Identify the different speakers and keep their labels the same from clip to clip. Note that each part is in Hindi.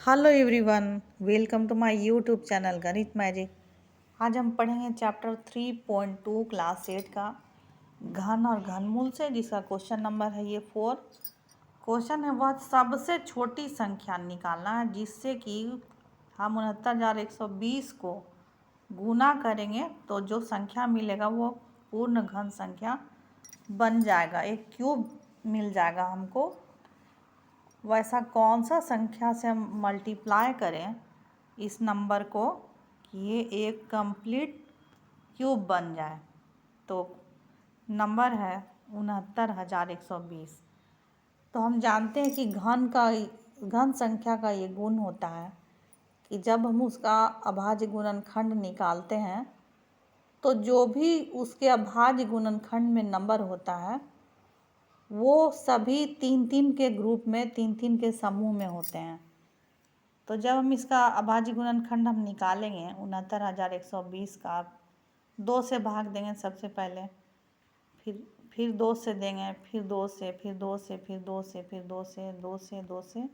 Speaker 1: Hello everyone, welcome to my YouTube channel Ganit magic. आज हम पढ़ेंगे चैप्टर 3.2 क्लास 8 का घन और घनमूल से, जिसका क्वेश्चन नंबर है ये 4। क्वेश्चन है वह सबसे छोटी संख्या निकालना है जिससे कि हम 69,120 को गुना करेंगे तो जो संख्या मिलेगा वो पूर्ण घन संख्या बन जाएगा, एक क्यूब मिल जाएगा हमको। वैसा कौन सा संख्या से हम मल्टीप्लाई करें इस नंबर को कि ये एक कंप्लीट क्यूब बन जाए। तो नंबर है 69,120। तो हम जानते हैं कि घन संख्या का ये गुण होता है कि जब हम उसका अभाज्य गुणनखंड निकालते हैं तो जो भी उसके अभाज्य गुणनखंड में नंबर होता है वो सभी तीन तीन के ग्रुप में, तीन तीन के समूह में होते हैं। तो जब हम इसका अभाज्य गुणनखंड हम निकालेंगे 69,120 का, 2 से भाग देंगे सबसे पहले, फिर 2 से देंगे, फिर 2 से, फिर 2 से, फिर 2 से, फिर 2 से, 2 से, 2 से,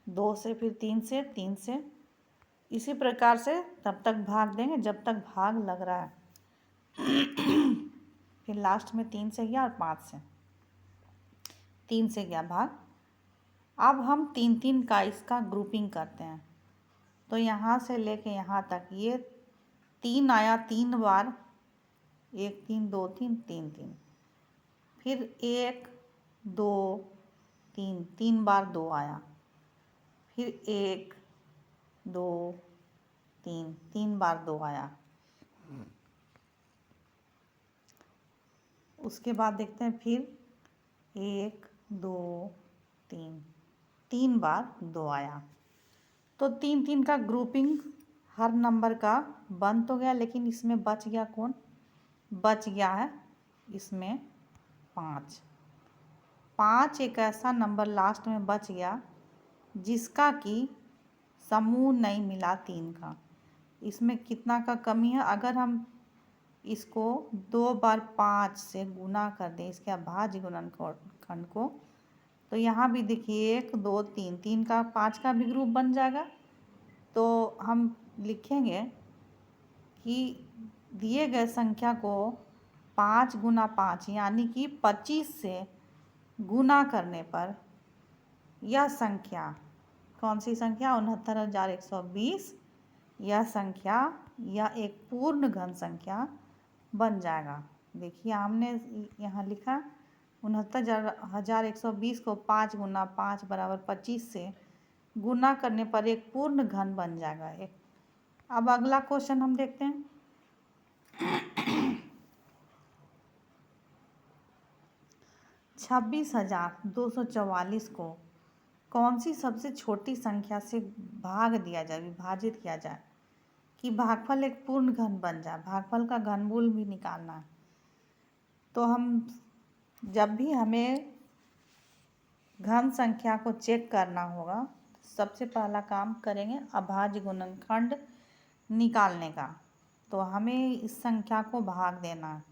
Speaker 1: 2 से, फिर 3 से, 3 से, इसी प्रकार से तब तक भाग देंगे जब तक भाग लग रहा है। फिर लास्ट में 3 से गया और 5 से, 3 से गया भाग। अब हम तीन तीन का इसका ग्रुपिंग करते हैं। तो यहाँ से लेके यहाँ तक ये 3 आया 3 बार, 1 3 2 3 3 3, फिर 1 2 3 3 बार 2 आया, फिर 1 2 3 3 बार 2 आया। उसके बाद देखते हैं फिर 1 2 3 3 बार 2 आया। तो 3 3 का ग्रुपिंग हर नंबर का बन तो गया, लेकिन इसमें बच गया कौन? बच गया है इसमें 5। 5 एक ऐसा नंबर लास्ट में बच गया जिसका कि समूह नहीं मिला 3 का। इसमें कितना का कमी है? अगर हम इसको 2 बार 5 से गुना कर दें इसके अभाज्य गुणनखंड को, तो यहाँ भी देखिए 1 2 3 3 का 5 का भी ग्रुप बन जाएगा। तो हम लिखेंगे कि दिए गए संख्या को 5 गुना 5 यानी कि 25 से गुना करने पर यह संख्या, कौन सी संख्या? 69,120। यह संख्या, यह एक पूर्ण घन संख्या बन जाएगा। देखिए हमने यहाँ लिखा 69,120 को 5 गुना 5 बराबर 25 से गुना करने पर एक पूर्ण घन बन जाएगा एक। अब अगला क्वेश्चन हम देखते हैं। 26,244 को कौन सी सबसे छोटी संख्या से भाग दिया जाए, विभाजित किया जाए कि भागफल एक पूर्ण घन बन जाए। भागफल का घनमूल भी निकालना है। तो हम जब भी हमें घन संख्या को चेक करना होगा, सबसे पहला काम करेंगे अभाज्य गुणनखंड निकालने का। तो हमें इस संख्या को भाग देना है।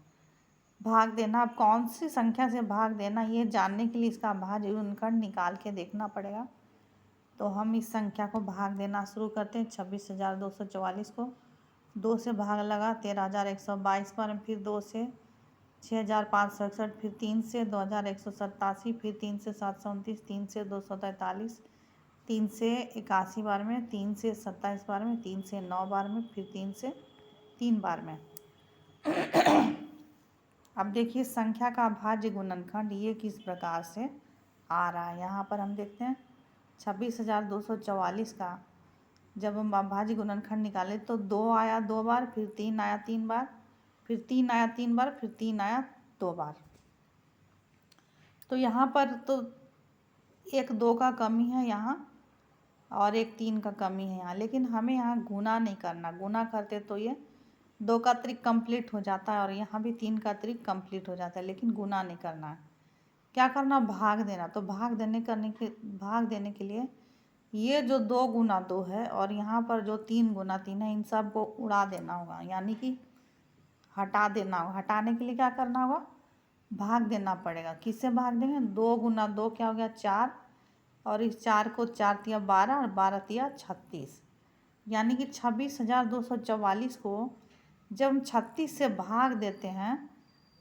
Speaker 1: अब कौन सी संख्या से भाग देना ये जानने के लिए इसका अभाज्य गुणनखंड निकाल के देखना पड़ेगा। तो हम इस संख्या को भाग देना शुरू करते हैं। 26,244 को 2 से भाग लगा 13,122 बार, फिर 2 से 6,561, फिर 3 से 2,187, फिर 3 से 729, 3 से 243, 3 से 81 बार में, 3 से 27 बार में, 3 से 9 बार में, फिर 3 से 3 बार में। अब देखिए संख्या का अभाज्य गुणनखंड ये किस प्रकार से आ रहा है। यहाँ पर हम देखते हैं 26,244 का जब हम अभाज्य गुणनखंड निकाले तो 2 आया 2 बार, फिर 3 आया 3 बार, फिर 3 आया 3 बार, फिर 3 आया 2 बार। तो यहाँ पर तो 1 2 का कमी है यहाँ और 1 3 का कमी है यहाँ, लेकिन हमें यहाँ गुना नहीं करना। गुना करते तो ये 2 का त्रिक कंप्लीट हो जाता है और यहाँ भी 3 का त्रिक कंप्लीट हो जाता है, लेकिन गुना नहीं करना है। क्या करना? भाग देना। तो भाग देने के लिए ये जो 2 गुना 2 है और यहाँ पर जो 3 गुना 3 है, इन सब को उड़ा देना होगा, यानी कि हटा देना होगा। हटाने के लिए क्या करना होगा? भाग देना पड़ेगा। किससे भाग देंगे? 2 गुना 2 क्या हो गया? 4, और इस 4 को 4 तिया 12 और 12 तिया 36, यानी कि 26,244 को जब हम 36 से भाग देते हैं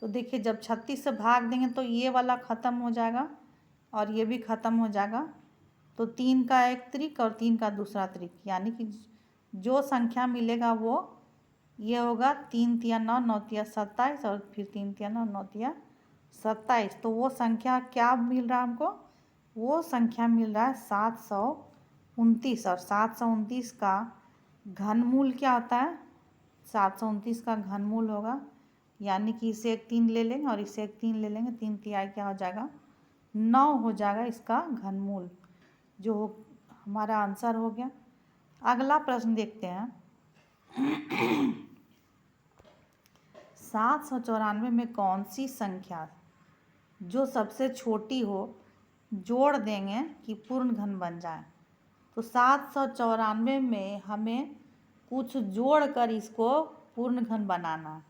Speaker 1: तो देखिए जब 36 से भाग देंगे तो ये वाला ख़त्म हो जाएगा और ये भी ख़त्म हो जाएगा। तो 3 का एक त्रिक और 3 का दूसरा त्रिक, यानी कि जो संख्या मिलेगा वो ये होगा 3 तिया 9, 9 तिया 27 और फिर 3 तिया 9, 9 तिया 27। तो वो संख्या क्या मिल रहा है हमको? वो संख्या मिल रहा है 729, और 729 का घनमूल क्या होता है? 729 का घनमूल होगा, यानी कि इसे एक 3 ले लेंगे और इसे एक 3 ले लेंगे, 3 तिहाई क्या हो जाएगा? 9 हो जाएगा इसका घनमूल, जो हमारा आंसर हो गया। अगला प्रश्न देखते हैं। 794 में कौन सी संख्या जो सबसे छोटी हो जोड़ देंगे कि पूर्ण घन बन जाए? तो 794 में हमें कुछ जोड़ कर इसको पूर्ण घन बनाना है।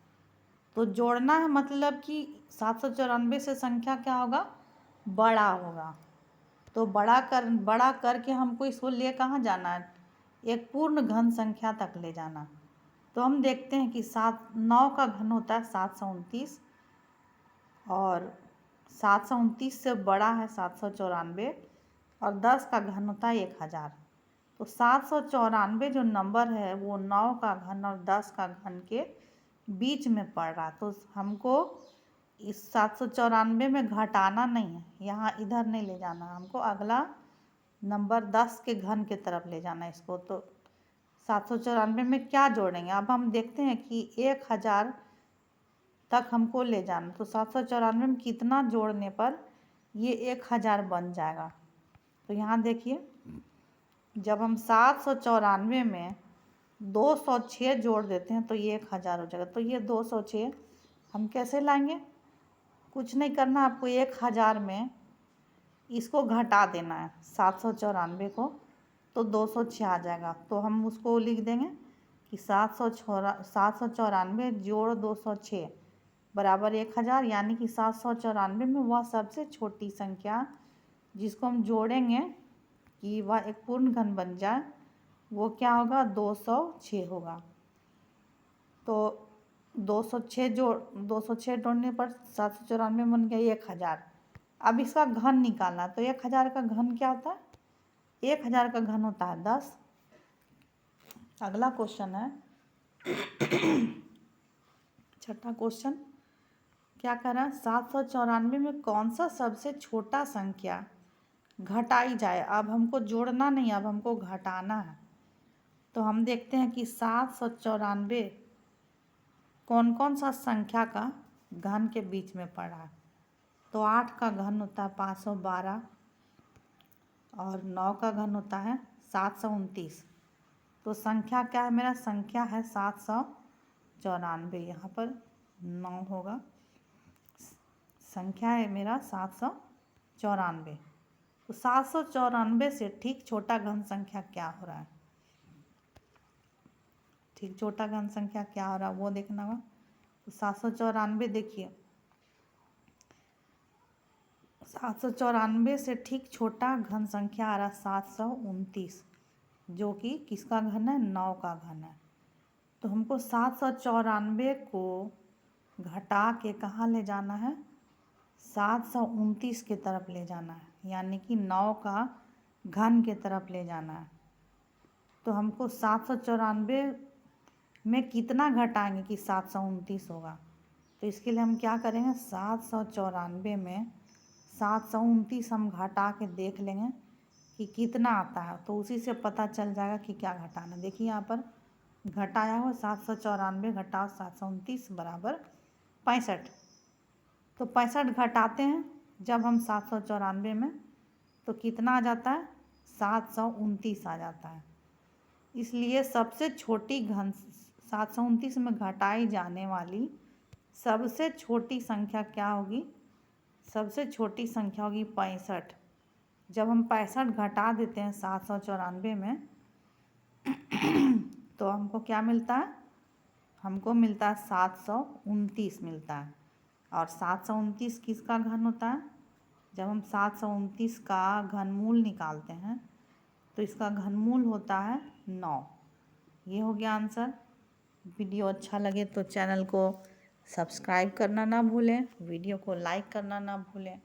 Speaker 1: तो जोड़ना है मतलब कि 794 से संख्या क्या होगा? बड़ा होगा। तो बड़ा करके हमको इसको ले कहाँ जाना है? एक पूर्ण घन संख्या तक ले जाना। तो हम देखते हैं कि 9 का घन होता है 729 और 729 से बड़ा है 794 और 10 का घन होता है 1000। तो 794 जो नंबर है वो 9 का घन और 10 का घन के बीच में पड़ रहा। तो हमको इस 794 में घटाना नहीं है, यहाँ इधर नहीं ले जाना, हमको अगला नंबर 10 के घन के तरफ ले जाना है इसको। तो 794 में क्या जोड़ेंगे? अब हम देखते हैं कि 1000 तक हमको ले जाना। तो 794 में कितना जोड़ने पर ये 1000 बन जाएगा? तो यहाँ देखिए जब हम 794 में 206 जोड़ देते हैं तो ये 1000 हो जाएगा। तो ये 206 हम कैसे लाएंगे? कुछ नहीं करना, आपको 1000 में इसको घटा देना है 794 को, तो 206 आ जाएगा। तो हम उसको लिख देंगे कि 794 जोड़ 206 बराबर 1000, यानी कि 794 में वह सबसे छोटी संख्या जिसको हम जोड़ेंगे कि वह एक पूर्ण घन बन जाए वो क्या होगा? 206 होगा। तो 206 जोड़ने पर 794 बन गया 1000। अब इसका घन निकालना। तो 1000 का घन क्या होता है? 1000 का घन होता है 10। अगला क्वेश्चन है छठा क्वेश्चन क्या कर रहा है? 794 में कौन सा सबसे छोटा संख्या घटाई जाए? अब हमको जोड़ना नहीं, अब हमको घटाना है। तो हम देखते हैं कि 794 कौन कौन सा संख्या का घन के बीच में पड़ा है। तो 8 का घन होता है 512 और 9 का घन होता है 729। तो संख्या क्या है? मेरा संख्या है 794, यहाँ पर 9 होगा, संख्या है मेरा 794। तो 794 से ठीक छोटा घन संख्या क्या हो रहा है? ठीक छोटा घन संख्या क्या हो रहा है वो देखना होगा। तो 794 देखिए 794 से ठीक छोटा घन संख्या आ रहा 729, जो कि किसका घन है? 9 का घन है। तो हमको 794 को घटा के कहाँ ले जाना है? 729 की तरफ ले जाना है, यानी कि 9 का घन के तरफ ले जाना है। तो हमको 794 में कितना घटाएंगे कि 729 होगा? तो इसके लिए हम क्या करेंगे? 794 में 729 हम घटा के देख लेंगे कि कितना आता है, तो उसी से पता चल जाएगा कि क्या घटाना। देखिए यहाँ पर घटाया हुआ 794 घटाओ 729 बराबर 65। तो 65 घटाते हैं जब हम 794 में, तो कितना आ जाता है? 729 आ जाता है। इसलिए सबसे छोटी घन 729 में घटाई जाने वाली सबसे छोटी संख्या क्या होगी? सबसे छोटी संख्या होगी 65। जब हम 65 घटा देते हैं 794 में तो हमको क्या मिलता है? हमको मिलता है 729 मिलता है। और 729 किसका घन होता है? जब हम 729 का घनमूल निकालते हैं तो इसका घनमूल होता है 9। ये हो गया आंसर। वीडियो अच्छा लगे तो चैनल को सब्सक्राइब करना ना भूलें, वीडियो को लाइक करना ना भूलें।